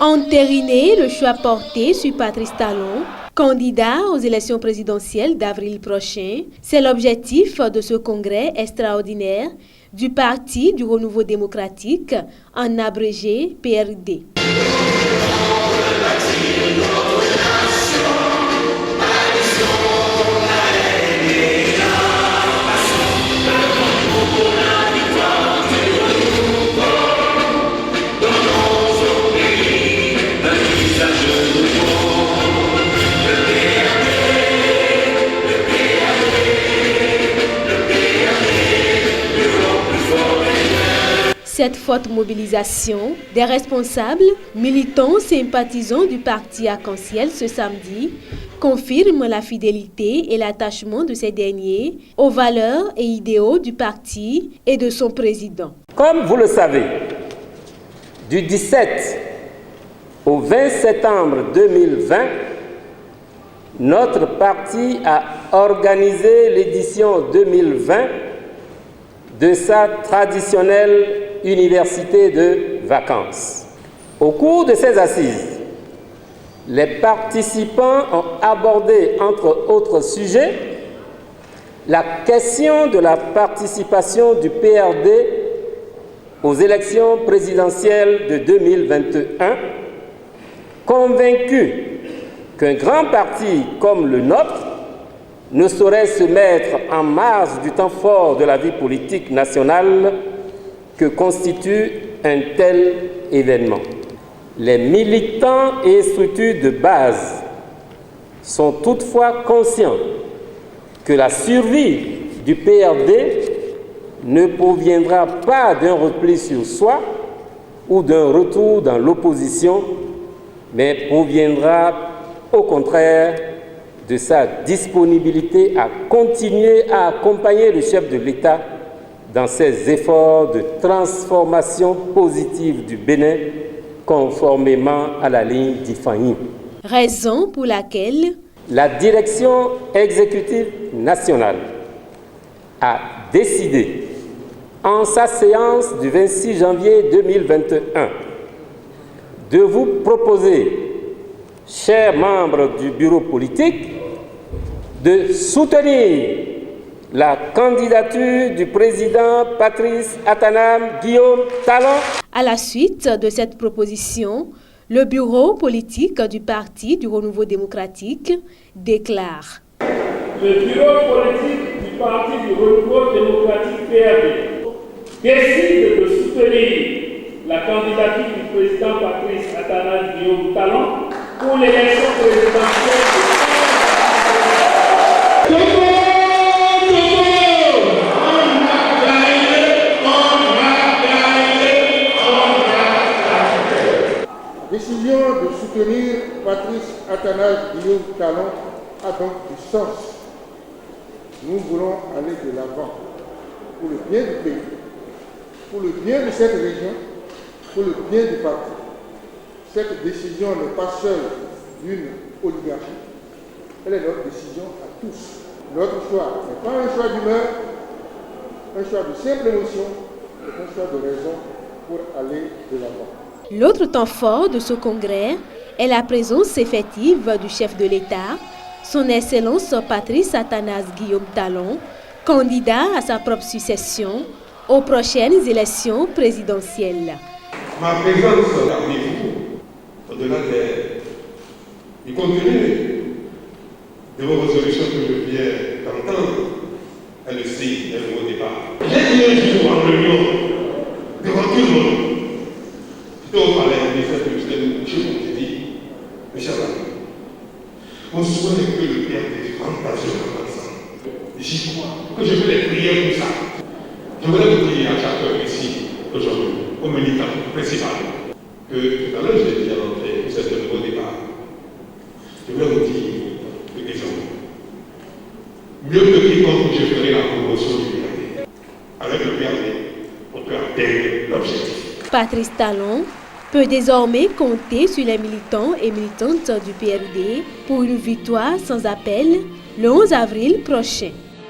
Entériner le choix porté sur Patrice Talon, candidat aux élections présidentielles d'avril prochain, c'est l'objectif de ce congrès extraordinaire du Parti du Renouveau démocratique, en abrégé PRD. Cette forte mobilisation des responsables, militants, sympathisants du parti Arc-en-Ciel ce samedi confirme la fidélité et l'attachement de ces derniers aux valeurs et idéaux du parti et de son président. Comme vous le savez, du 17 au 20 septembre 2020, notre parti a organisé l'édition 2020 de sa traditionnelle université de vacances. Au cours de ces assises, les participants ont abordé, entre autres sujets, la question de la participation du PRD aux élections présidentielles de 2021, convaincus qu'un grand parti comme le nôtre ne saurait se mettre en marge du temps fort de la vie politique nationale que constitue un tel événement. Les militants et structures de base sont toutefois conscients que la survie du PRD ne proviendra pas d'un repli sur soi ou d'un retour dans l'opposition, mais proviendra au contraire de sa disponibilité à continuer à accompagner le chef de l'État dans ses efforts de transformation positive du Bénin, conformément à la ligne d'Ifani. Raison pour laquelle la direction exécutive nationale a décidé, en sa séance du 26 janvier 2021, de vous proposer, chers membres du bureau politique, de soutenir la candidature du président Patrice Atanam Guillaume Talon. À la suite de cette proposition, le bureau politique du Parti du Renouveau démocratique déclare: le bureau politique du Parti du Renouveau démocratique PRD décide de soutenir la candidature du président Patrice Atanam Guillaume Talon pour l'élection présidentielle de La décision de soutenir Patrice Atanam Guillaume Talon a donc du sens. Nous voulons aller de l'avant pour le bien du pays, pour le bien de cette région, pour le bien du parti. Cette décision n'est pas seule d'une oligarchie, elle est notre décision à tous. Notre choix n'est pas un choix d'humeur, un choix de simple émotion, mais un choix de raison pour aller de l'avant. L'autre temps fort de ce congrès est la présence effective du chef de l'État, son Excellence Patrice Atanam Guillaume Talon, candidat à sa propre succession aux prochaines élections présidentielles. Ma présence parmi vous, au-delà du contenu de vos résolutions que je viens d'entendre, est le signe d'un nouveau départ. J'ai dit un jour en réunion, devant tout le monde, j'étais au palais, j'ai dit, mes chers amis, on souhaite que le Père des grandes nations ensemble. J'y crois, que je fais les prières pour ça. Je voudrais vous dire à chacun ici, aujourd'hui, au militant principal, que tout à l'heure, je l'ai dit à l'entrée, que c'est un nouveau départ. Je voudrais vous dire, de désormais, mieux que quiconque, je ferai la promotion du PRD. Avec le PRD, on peut atteindre l'objectif. Patrice Talon peut désormais compter sur les militants et militantes du PRD pour une victoire sans appel le 11 avril prochain.